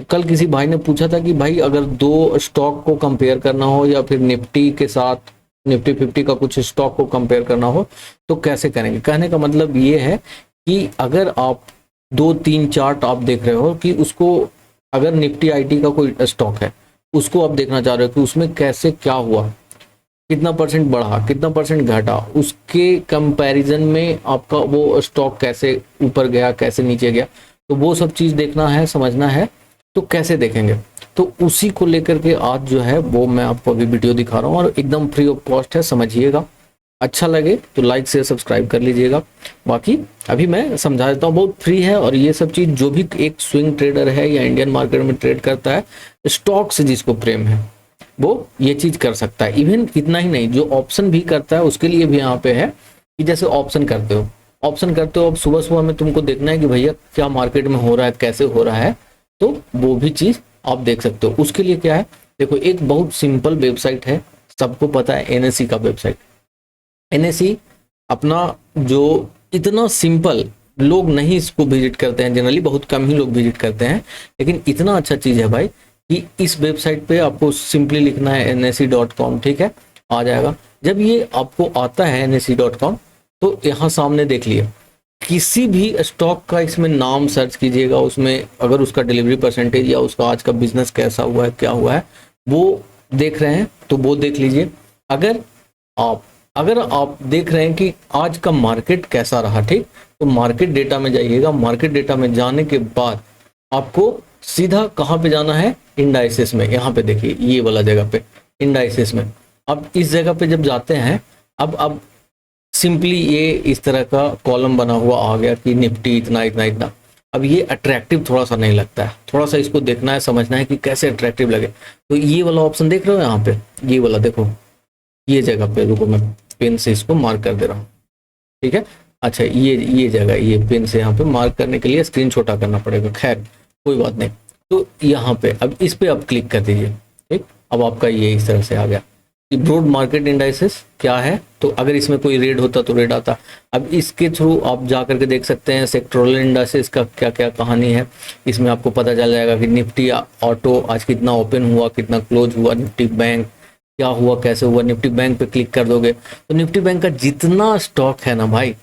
कल किसी भाई ने पूछा था कि भाई अगर दो स्टॉक को कंपेयर करना हो या फिर निफ्टी के साथ निफ्टी 50 का कुछ स्टॉक को कंपेयर करना हो तो कैसे करेंगे। कहने का मतलब ये है कि अगर आप 2-3 चार्ट आप देख रहे हो कि उसको, अगर निफ्टी आईटी का कोई स्टॉक है उसको आप देखना चाह रहे हो कि उसमें कैसे क्या हुआ, कितना परसेंट बढ़ा, कितना परसेंट घटा, उसके कंपैरिजन में आपका वो स्टॉक कैसे ऊपर गया, कैसे नीचे गया, तो वो सब चीज़ देखना है, समझना है। तो कैसे देखेंगे, तो उसी को लेकर के आज जो है वो मैं आपको अभी वीडियो दिखा रहा हूँ और एकदम फ्री ऑफ कॉस्ट है, समझिएगा। अच्छा लगे तो लाइक शेयर सब्सक्राइब कर लीजिएगा। बाकी अभी मैं समझा देता हूँ, बहुत फ्री है। और ये सब चीज़ जो भी एक स्विंग ट्रेडर है या इंडियन मार्केट में ट्रेड करता है, स्टॉक से जिसको प्रेम है वो ये चीज़ कर सकता है। इवन इतना ही नहीं, जो ऑप्शन भी करता है उसके लिए भी यहाँ पे है कि जैसे ऑप्शन करते हो, अब सुबह सुबह में तुमको देखना है कि भैया क्या मार्केट में हो रहा है, कैसे हो रहा है, तो वो भी चीज़ आप देख सकते हो। उसके लिए क्या है, देखो एक बहुत सिंपल वेबसाइट है, सबको पता है एनएसई का वेबसाइट। एनएसई अपना जो इतना सिंपल, लोग नहीं इसको विजिट करते हैं, जनरली बहुत कम ही लोग विजिट करते हैं, लेकिन इतना अच्छा चीज़ है भाई कि इस वेबसाइट पे आपको सिंपली लिखना है nse.com, ठीक है, आ जाएगा। जब ये आपको आता है nse.com तो यहाँ सामने देख लिए किसी भी स्टॉक का इसमें नाम सर्च कीजिएगा, उसमें अगर उसका डिलीवरी परसेंटेज या उसका आज का बिजनेस कैसा हुआ है, क्या हुआ है, वो देख रहे हैं तो वो देख लीजिए। अगर आप देख रहे हैं कि आज का मार्केट कैसा रहा, ठीक, तो मार्केट डेटा में जाइएगा। मार्केट डेटा में जाने के बाद आपको सीधा कहाँ पे जाना है, इंडाइसेस में। यहाँ पे देखिए ये वाला जगह पे इंडाइसेस में, अब इस जगह पे जब जाते हैं, अब सिंपली ये इस तरह का कॉलम बना हुआ आ गया कि निफ्टी इतना इतना इतना। अब ये अट्रैक्टिव थोड़ा सा नहीं लगता है, थोड़ा सा इसको देखना है, समझना है कि कैसे अट्रैक्टिव लगे। तो ये वाला ऑप्शन देख रहे हो यहाँ पे, ये वाला देखो, ये जगह पे, रुको मैं पेन से इसको मार्क कर दे रहा हूँ, ठीक है। अच्छा ये जगह, ये पेन से यहाँ पे मार्क करने के लिए स्क्रीन छोटा करना पड़ेगा, खैर कोई बात नहीं। तो यहाँ पे अब इस पे आप क्लिक कर दीजिए, ठीक। अब आपका ये इस तरह से आ गया कि ब्रॉड मार्केट इंडाइसेस क्या है, तो अगर इसमें कोई रेड होता तो रेड आता। अब इसके थ्रू आप जा करके देख सकते हैं सेक्टोरल इंडाइसेस का क्या क्या कहानी है। इसमें आपको पता चल जाएगा कि निफ्टी ऑटो आज कितना ओपन हुआ, कितना क्लोज हुआ, निफ्टी बैंक क्या हुआ, कैसे हुआ। निफ्टी बैंक पे क्लिक कर दोगे तो निफ्टी बैंक का जितना स्टॉक है ना भाई,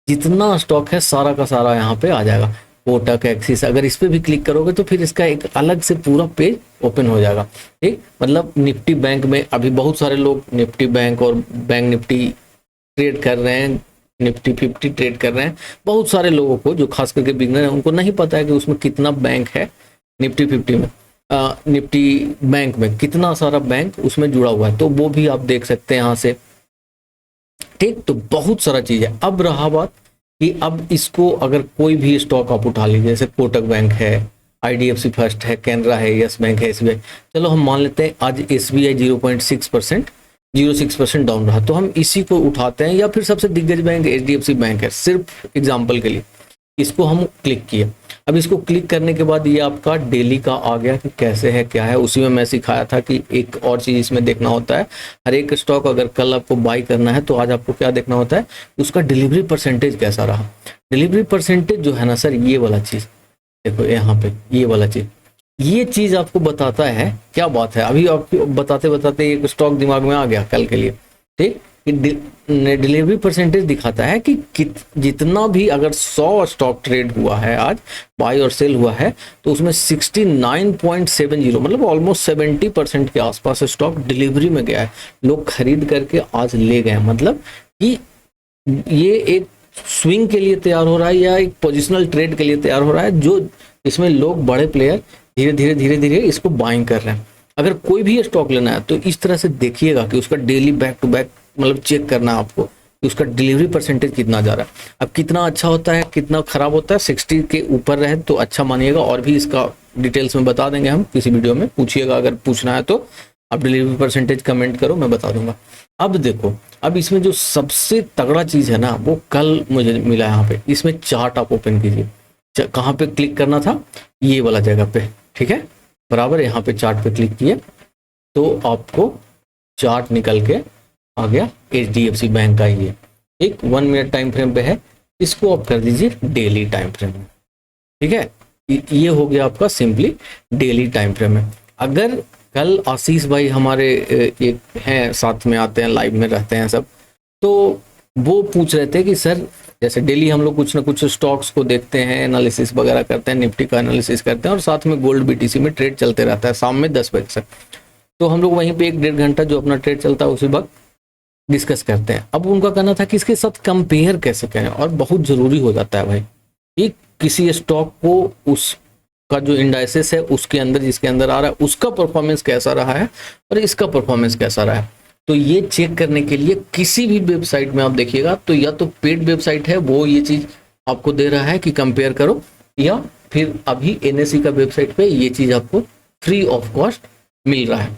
जितना स्टॉक है सारा का सारा यहाँ पे आ जाएगा। कोटक, एक्सिस, अगर इस पे भी क्लिक करोगे तो फिर इसका एक अलग से पूरा पेज ओपन हो जाएगा, ठीक। मतलब निफ्टी बैंक में अभी बहुत सारे लोग निफ्टी बैंक और बैंक निफ्टी ट्रेड कर रहे हैं, निफ्टी 50 ट्रेड कर रहे हैं। बहुत सारे लोगों को जो खास करके बिगनर है उनको नहीं पता है कि उसमें कितना बैंक है, निफ्टी 50 में, निफ्टी बैंक में कितना सारा बैंक उसमें जुड़ा हुआ है, तो वो भी आप देख सकते हैं यहाँ से, ठीक। तो बहुत सारा चीज है। अब रहा बात कि अब इसको अगर कोई भी स्टॉक आप उठा लीजिए, जैसे कोटक बैंक है, आईडीएफसी फर्स्ट है, कैनरा है, यस बैंक है, एसबीआई, चलो हम मान लेते हैं आज एसबीआई 0.6% डाउन रहा, तो हम इसी को उठाते हैं। या फिर सबसे दिग्गज बैंक एचडीएफसी बैंक है, सिर्फ एग्जाम्पल के लिए इसको हम क्लिक किए। अब इसको क्लिक करने के बाद ये आपका डेली का आ गया कि कैसे है क्या है। उसी में मैं सिखाया था कि एक और चीज़ इसमें देखना होता है, हर एक स्टॉक अगर कल आपको बाई करना है तो आज आपको क्या देखना होता है, उसका डिलीवरी परसेंटेज कैसा रहा। डिलीवरी परसेंटेज जो है ना सर, ये वाला चीज़ देखो यहाँ पे, ये वाला चीज़, ये चीज़ आपको बताता है क्या बात है। अभी आपको बताते बताते एक स्टॉक दिमाग में आ गया कल के लिए, ठीक। डिलीवरी परसेंटेज दिखाता है कि जितना भी अगर 100 स्टॉक ट्रेड हुआ है आज, बाई और सेल हुआ है, तो उसमें 69.70 मतलब ऑलमोस्ट 70% के आसपास स्टॉक डिलीवरी में गया है, लोग खरीद करके आज ले गए। मतलब कि ये एक स्विंग के लिए तैयार हो रहा है या एक पोजिशनल ट्रेड के लिए तैयार हो रहा है, जो इसमें लोग बड़े प्लेयर धीरे धीरे इसको बाइंग कर रहे हैं। अगर कोई भी स्टॉक लेना है तो इस तरह से देखिएगा कि उसका डेली बैक टू बैक मतलब चेक करना है आपको कि उसका डिलीवरी परसेंटेज कितना जा रहा है। अब कितना अच्छा होता है, कितना खराब होता है, 60 के ऊपर रहे तो अच्छा मानिएगा। और भी इसका डिटेल्स में बता देंगे हम किसी वीडियो में, पूछिएगा अगर पूछना है तो। आप डिलीवरी परसेंटेज कमेंट करो, मैं बता दूंगा। अब देखो, अब इसमें जो सबसे तगड़ा चीज़ है ना वो कल मुझे मिला यहाँ पे। इसमें चार्ट आप ओपन कीजिए, कहाँ पे क्लिक करना था, ये वाला जगह पे, ठीक है, बराबर यहाँ पे चार्ट पे क्लिक किए तो आपको चार्ट निकल के आ गया एचडीएफसी बैंक का। ये एक 1 मिनट टाइम फ्रेम पे है, इसको आप कर दीजिए डेली टाइम फ्रेम में, ठीक है। ये हो गया आपका सिंपली डेली टाइम फ्रेम में। अगर कल आशीष भाई हमारे एक हैं साथ में आते हैं, लाइव में रहते हैं सब, तो वो पूछ रहे थे कि सर जैसे डेली हम लोग कुछ ना कुछ स्टॉक्स को देखते हैं, एनालिसिस वगैरह करते हैं, निफ्टी का एनालिसिस करते हैं और साथ में गोल्ड बीटीसी में ट्रेड चलते रहता है शाम में 10 बजे तक। तो हम लोग वहीं पे 1-1.5 घंटा जो अपना ट्रेड चलता है उसी वक्त डिस्कस करते हैं। अब उनका कहना था कि इसके साथ कंपेयर कैसे करें, और बहुत ज़रूरी हो जाता है भाई कि किसी स्टॉक को उसका जो इंडाइसिस है उसके अंदर, जिसके अंदर आ रहा है, उसका परफॉर्मेंस कैसा रहा है और इसका परफॉर्मेंस कैसा रहा है। तो ये चेक करने के लिए किसी भी वेबसाइट में आप देखिएगा तो या तो पेड वेबसाइट है वो ये चीज़ आपको दे रहा है कि कंपेयर करो, या फिर अभी एनएसई का वेबसाइट पे ये चीज़ आपको फ्री ऑफ कॉस्ट मिल रहा है।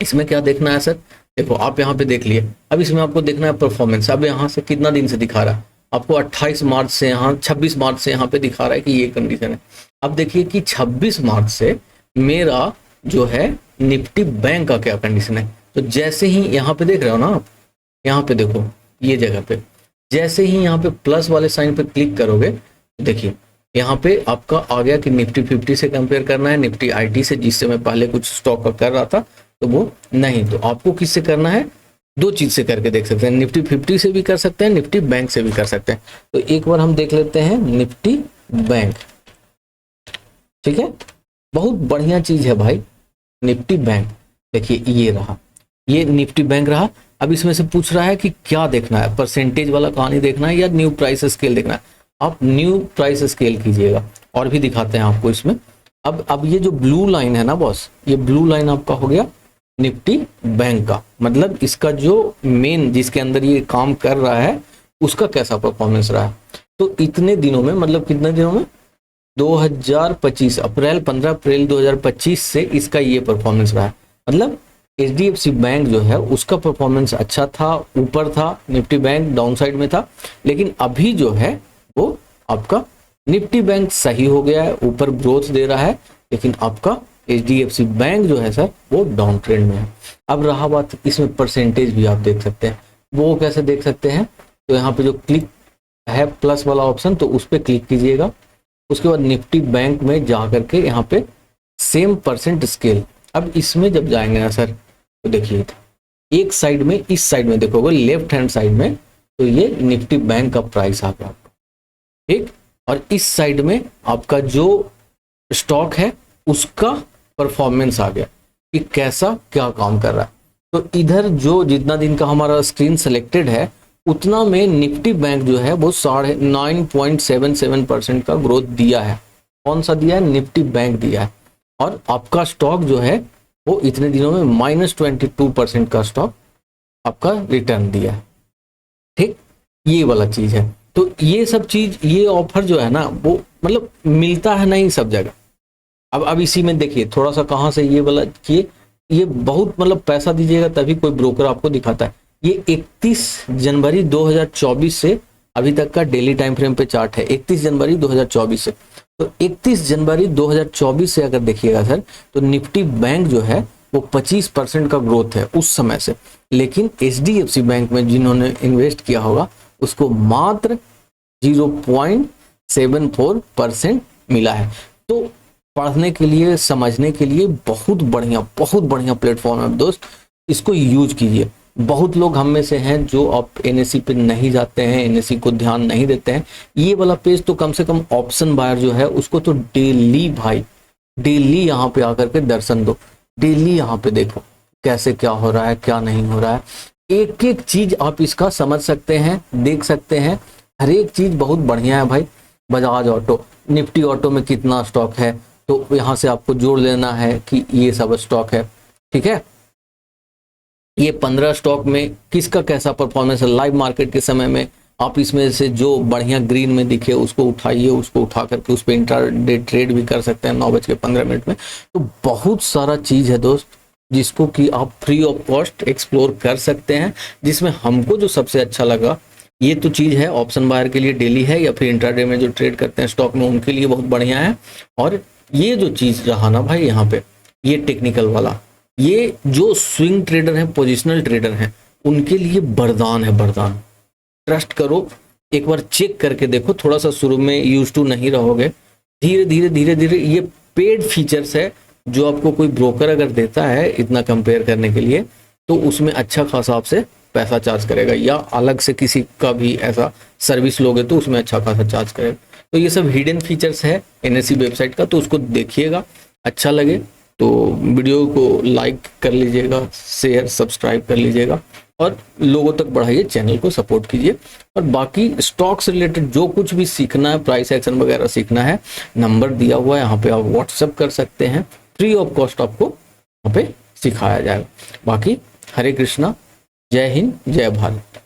इसमें क्या देखना है सर, देखो आप यहाँ पे देख लिए, अब इसमें आपको देखना है परफॉर्मेंस। अब यहाँ से कितना दिन से दिखा रहा है आपको, 28 मार्च से, यहाँ 26 मार्च से यहाँ पे दिखा रहा है कि ये कंडीशन है। अब देखिए कि 26 मार्च से मेरा जो है निफ्टी बैंक का क्या कंडीशन है। तो जैसे ही यहाँ पे देख रहे हो ना आप, यहाँ पे देखो ये जगह पे, जैसे ही यहाँ पे प्लस वाले साइन पे क्लिक करोगे, देखिए यहाँ पे आपका आ गया कि निफ्टी 50 से कंपेयर करना है, निफ्टी आईटी से, जिससे मैं पहले कुछ स्टॉक का कर रहा था तो वो नहीं। तो आपको किससे करना है, 2 चीज से करके देख सकते हैं, निफ्टी 50 से भी कर सकते हैं, निफ्टी बैंक से भी कर सकते हैं। तो एक बार हम देख लेते हैं निफ्टी बैंक, ठीक है, बहुत बढ़िया चीज है भाई निफ्टी बैंक। देखिए ये रहा, ये निफ्टी बैंक रहा। अब इसमें से पूछ रहा है कि क्या देखना है, परसेंटेज वाला कहानी देखना है या न्यू प्राइस स्केल देखना है। आप न्यू प्राइस स्केल कीजिएगा, और भी दिखाते हैं आपको इसमें। अब ये जो ब्लू लाइन है ना बॉस, ये ब्लू लाइन आपका हो गया निफ्टी बैंक का, मतलब इसका जो मेन जिसके अंदर ये काम कर रहा है उसका कैसा परफॉर्मेंस रहा है। तो इतने दिनों में, मतलब कितने दिनों में, 2025 अप्रैल 15 अप्रैल 2025 से इसका ये परफॉर्मेंस रहा है। मतलब एचडीएफसी बैंक जो है उसका परफॉर्मेंस अच्छा था, ऊपर था, निफ्टी बैंक डाउन साइड में था। लेकिन अभी जो है वो आपका निफ्टी बैंक सही हो गया है, ऊपर ग्रोथ दे रहा है, लेकिन आपका एचडीएफसी बैंक जो है सर वो डाउन ट्रेंड में है। अब रहा बात, इसमें परसेंटेज भी आप देख सकते हैं, वो कैसे देख सकते हैं, तो यहाँ पे जो क्लिक है प्लस वाला ऑप्शन, तो उस पर क्लिक कीजिएगा। उसके बाद निफ्टी बैंक में जा करके यहाँ पे सेम परसेंट स्केल, अब इसमें जब जाएंगे ना सर, तो देखिए एक साइड में, इस साइड में देखोगे लेफ्ट हैंड साइड में, तो ये निफ्टी बैंक का प्राइस आ गया आपको, ठीक, और इस साइड में आपका जो स्टॉक है उसका परफॉर्मेंस आ गया कि कैसा क्या काम कर रहा है। तो इधर जो जितना दिन का हमारा स्क्रीन सेलेक्टेड है उतना में निफ्टी बैंक जो है वो 9.77% का ग्रोथ दिया है। कौन सा दिया है, निफ्टी बैंक दिया है। और आपका स्टॉक जो है वो इतने दिनों में -22% का स्टॉक आपका रिटर्न दिया है, ठीक, ये वाला चीज है। तो ये सब चीज, ये ऑफर जो है ना वो मतलब मिलता है नहीं सब जगह। अब इसी में देखिए थोड़ा सा कहाँ से ये वाला किए, ये बहुत मतलब पैसा दीजिएगा तभी कोई ब्रोकर आपको दिखाता है। ये 31 जनवरी 2024 से अभी तक का डेली टाइम फ्रेम पे चार्ट है, 31 जनवरी 2024 से। तो 31 जनवरी 2024 से अगर देखिएगा सर, तो निफ्टी बैंक जो है वो 25% का ग्रोथ है उस समय से। लेकिन एचडीएफसी बैंक में जिन्होंने इन्वेस्ट किया होगा उसको मात्र 0.74% मिला है। तो पढ़ने के लिए, समझने के लिए बहुत बढ़िया प्लेटफॉर्म है दोस्त, इसको यूज कीजिए। बहुत लोग हम में से हैं जो आप एनएसई पे नहीं जाते हैं, एनएसई को ध्यान नहीं देते हैं। ये वाला पेज तो कम से कम ऑप्शन बायर जो है उसको तो डेली भाई, डेली यहाँ पे आकर के दर्शन दो, डेली यहाँ पे देखो कैसे क्या हो रहा है, क्या नहीं हो रहा है। एक एक चीज आप इसका समझ सकते हैं, देख सकते हैं, हर एक चीज बहुत बढ़िया है भाई। बजाज ऑटो, निफ्टी ऑटो में कितना स्टॉक है, तो यहाँ से आपको जोड़ लेना है कि ये सब स्टॉक है, ठीक है। ये 15 स्टॉक में किसका कैसा परफॉर्मेंस है लाइव मार्केट के समय में, आप इसमें से जो बढ़िया ग्रीन में दिखे उसको उठाइए, उसको उठा करके उस पर इंट्राडे ट्रेड भी कर सकते हैं 9:15 में। तो बहुत सारा चीज है दोस्त जिसको कि आप फ्री ऑफ कॉस्ट एक्सप्लोर कर सकते हैं। जिसमें हमको जो सबसे अच्छा लगा, ये तो चीज है ऑप्शन बायर के लिए डेली है, या फिर इंट्राडे में जो ट्रेड करते हैं स्टॉक में उनके लिए बहुत बढ़िया है। और ये जो चीज रहा ना भाई यहाँ पे, ये टेक्निकल वाला, ये जो स्विंग ट्रेडर हैं, पोजिशनल ट्रेडर हैं, उनके लिए वरदान है, वरदान। ट्रस्ट करो, एक बार चेक करके देखो, थोड़ा सा शुरू में यूज टू नहीं रहोगे धीरे धीरे धीरे धीरे ये पेड फीचर्स है जो आपको कोई ब्रोकर अगर देता है इतना कंपेयर करने के लिए, तो उसमें अच्छा खासा आपसे पैसा चार्ज करेगा, या अलग से किसी का भी ऐसा सर्विस लोगे तो उसमें अच्छा खासा चार्ज करेगा। तो ये सब हिडन फीचर्स है NSE वेबसाइट का, तो उसको देखिएगा, अच्छा लगे तो वीडियो को लाइक कर लीजिएगा, शेयर सब्सक्राइब कर लीजिएगा और लोगों तक बढ़ाइए, चैनल को सपोर्ट कीजिए। और बाकी स्टॉक से रिलेटेड जो कुछ भी सीखना है, प्राइस एक्शन वगैरह सीखना है, नंबर दिया हुआ है, यहाँ पे आप व्हाट्सएप कर सकते हैं, फ्री ऑफ कॉस्ट आपको यहाँ पे सिखाया जाएगा। बाकी हरे कृष्णा, जय हिंद, जय भारत।